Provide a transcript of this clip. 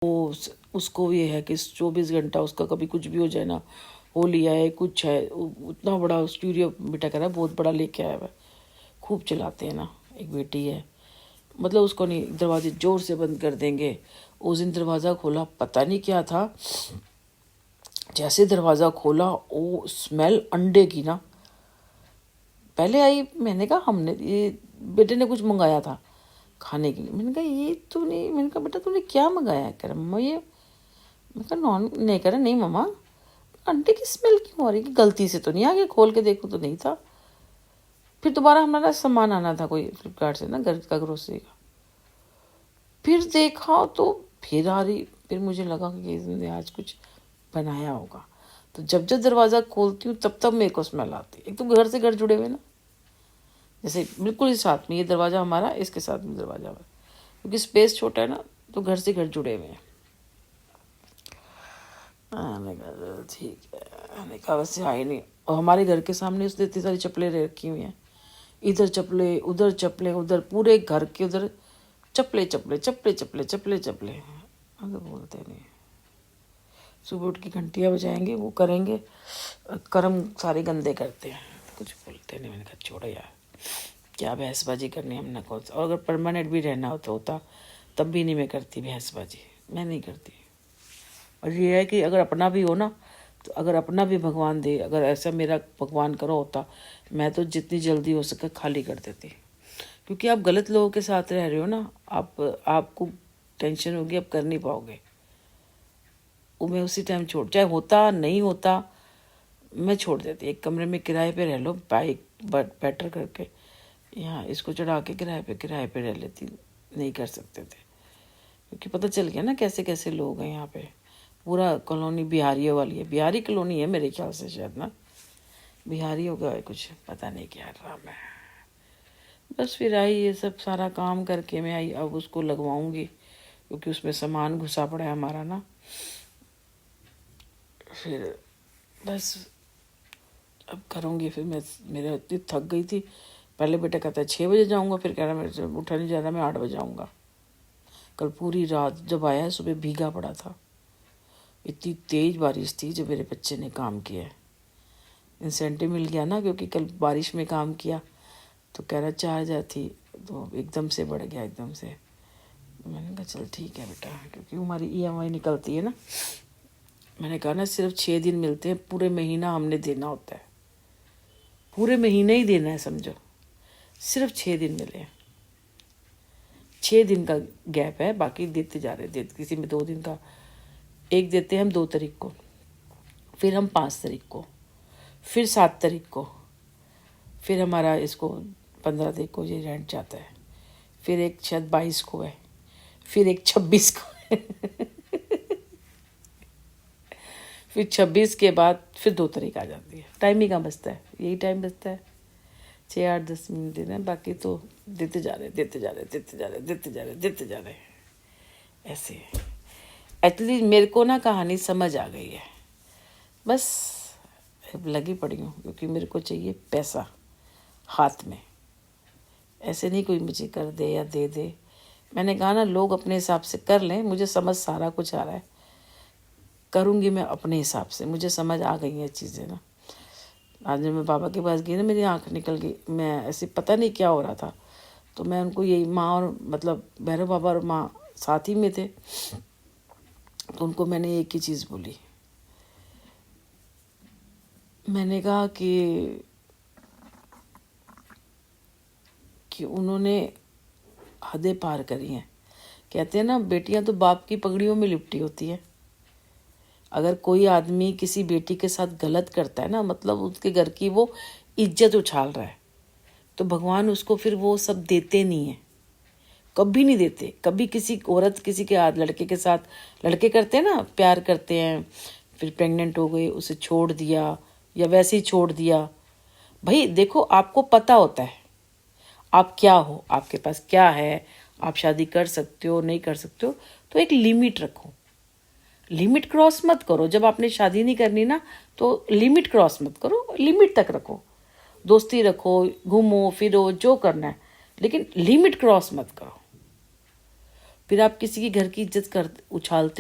उसको ये है कि 24 घंटा उसका कभी कुछ भी हो जाए ना, होली है कुछ है, उतना बड़ा स्टूडियो बेटा कह रहा है बहुत बड़ा लेके आया हुआ है, खूब चलाते हैं ना। एक बेटी है, मतलब उसको नहीं, दरवाजे जोर से बंद कर देंगे। उस दिन दरवाज़ा खोला, पता नहीं क्या था, जैसे दरवाज़ा खोला वो स्मेल अंडे की ना, पहले आई। मैंने कहा हमने ये बेटे ने कुछ मंगाया था खाने के लिए। मैंने कहा ये तूने, मैंने कहा बेटा तूने क्या मंगाया है? कह रहा मम्मा ये, मैं कहा नॉन, नहीं कह रहा नहीं मम्मा अंडे की स्मेल क्यों आ रही है? गलती से तो नहीं आ गई, खोल के देखो तो नहीं था। फिर दोबारा हमारा सामान आना था कोई फ्लिपकार्ट से ना, घर का ग्रोसरी का, फिर देखा तो फिर आ रही। फिर मुझे लगा कि इसने आज कुछ बनाया होगा। तो जब जब दरवाज़ा खोलती हूँ तब तब मेरे को स्मेल आती है। एक तो घर से घर जुड़े हुए ना, जैसे बिल्कुल ही साथ में, ये दरवाज़ा हमारा, इसके साथ में दरवाज़ा है, क्योंकि स्पेस छोटा है ना, तो घर से घर जुड़े हुए हैं। मैंने कहा ठीक है, मैंने कहा वैसे आई नहीं। और हमारे घर के सामने उसने इतनी सारी चप्पलें रखी हुई हैं, इधर चप्पलें उधर चप्पलें, उधर पूरे घर के उधर चप्पलें चप्पलें चप्पलें चप्पलें चप्पलें चप्पलें। अगर बोलते नहीं, सुबह उठ के घंटियाँ बजाएंगे, वो करेंगे, कर्म सारे गंदे करते हैं, कुछ बोलते नहीं। मैंने कहा छोड़ो यार, क्या बहसबाजी करनी हमने कौन सा। और अगर परमानेंट भी रहना होता तब भी नहीं मैं करती बहसबाजी, मैं नहीं करती। और ये है कि अगर अपना भी हो ना, तो अगर अपना भी भगवान दे, अगर ऐसा मेरा भगवान करो होता, मैं तो जितनी जल्दी हो सके खाली कर देती। क्योंकि आप गलत लोगों के साथ रह रहे हो ना, आपको टेंशन होगी, आप कर नहीं पाओगे। वो मैं उसी टाइम छोड़, चाहे होता नहीं होता, मैं छोड़ देती। एक कमरे में किराए पे रह लो, बाइक बेटर करके, यहाँ इसको चढ़ा के किराए पे रह लेती। नहीं कर सकते थे, क्योंकि पता चल गया ना कैसे कैसे लोग हैं यहाँ पे। पूरा कॉलोनी बिहारियों वाली है, बिहारी कॉलोनी है मेरे ख्याल से, शायद ना बिहारियों का है कुछ, पता नहीं क्या ड्रामा है। बस फिर आई, ये सब सारा काम करके मैं आई, अब उसको लगवाऊंगी, क्योंकि उसमें सामान घुसा पड़ा है हमारा ना। फिर बस अब करूँगी। फिर मैं, मेरे इतनी थक गई थी। पहले बेटा कहता है 6 बजे जाऊँगा, फिर कह रहा मेरे से उठा नहीं जा रहा, मैं 8 बजे आऊँगा। कल पूरी रात जब आया सुबह भीगा पड़ा था, इतनी तेज़ बारिश थी। जब मेरे बच्चे ने काम किया, इंसेंटिव मिल गया ना, क्योंकि कल बारिश में काम किया, तो कह रहा 4,000 थी, तो एकदम से बढ़ गया एकदम से। मैंने कहा चल ठीक है बेटा, क्योंकि हमारी EMI निकलती है ना। मैंने कहा ना सिर्फ 6 दिन मिलते हैं, पूरे महीना हमने देना होता है, पूरे महीने ही देना है समझो, सिर्फ 6 दिन मिले, 6 दिन का गैप है, बाकी देते जा रहे, देते किसी में 2 दिन का। एक देते हैं हम 2 तारीख को, फिर हम 5 तारीख को, फिर 7 तारीख को, फिर हमारा इसको 15 तारीख को ये रेंट जाता है, फिर एक शायद 22 को है, फिर एक 26 को है फिर 26 के बाद फिर 2 तारीख आ जाती है। टाइम ही कहाँ बचता है, यही टाइम बचता है, 6 8 10 मिनट देना है, बाकी तो देते जा रहे देते जा रहे देते जा रहे देते जा रहे देते जा रहे ऐसे। एटलीस्ट मेरे को ना कहानी समझ आ गई है, बस अब लगी पड़ी हूँ, क्योंकि मेरे को चाहिए पैसा हाथ में, ऐसे नहीं कोई मुझे कर दे या दे दे। मैंने कहा ना लोग अपने हिसाब से कर लें, मुझे समझ सारा कुछ आ रहा है, करूँगी मैं अपने हिसाब से, मुझे समझ आ गई हैं चीज़ें ना। आज जब मैं बाबा के पास गई ना, मेरी आँख निकल गई, मैं ऐसे पता नहीं क्या हो रहा था, तो मैं उनको यही, माँ और मतलब भैरव बाबा और माँ साथ ही में थे, तो उनको मैंने एक ही चीज़ बोली। मैंने कहा कि उन्होंने हदें पार करी हैं। कहते हैं ना बेटियां तो बाप की पगड़ियों में लिपटी होती है। अगर कोई आदमी किसी बेटी के साथ गलत करता है ना, मतलब उसके घर की वो इज्जत उछाल रहा है, तो भगवान उसको फिर वो सब देते नहीं है, कभी नहीं देते। कभी किसी औरत किसी के लड़के के साथ, लड़के करते हैं ना, प्यार करते हैं, फिर प्रेग्नेंट हो गई, उसे छोड़ दिया या वैसे ही छोड़ दिया। भाई देखो, आपको पता होता है आप क्या हो, आपके पास क्या है, आप शादी कर सकते हो नहीं कर सकते हो, तो एक लिमिट रखो, लिमिट क्रॉस मत करो। जब आपने शादी नहीं करनी ना, तो लिमिट क्रॉस मत करो, लिमिट तक रखो, दोस्ती रखो, घूमो फिरो जो करना है, लेकिन लिमिट क्रॉस मत करो। फिर आप किसी की घर की इज्जत कर उछालते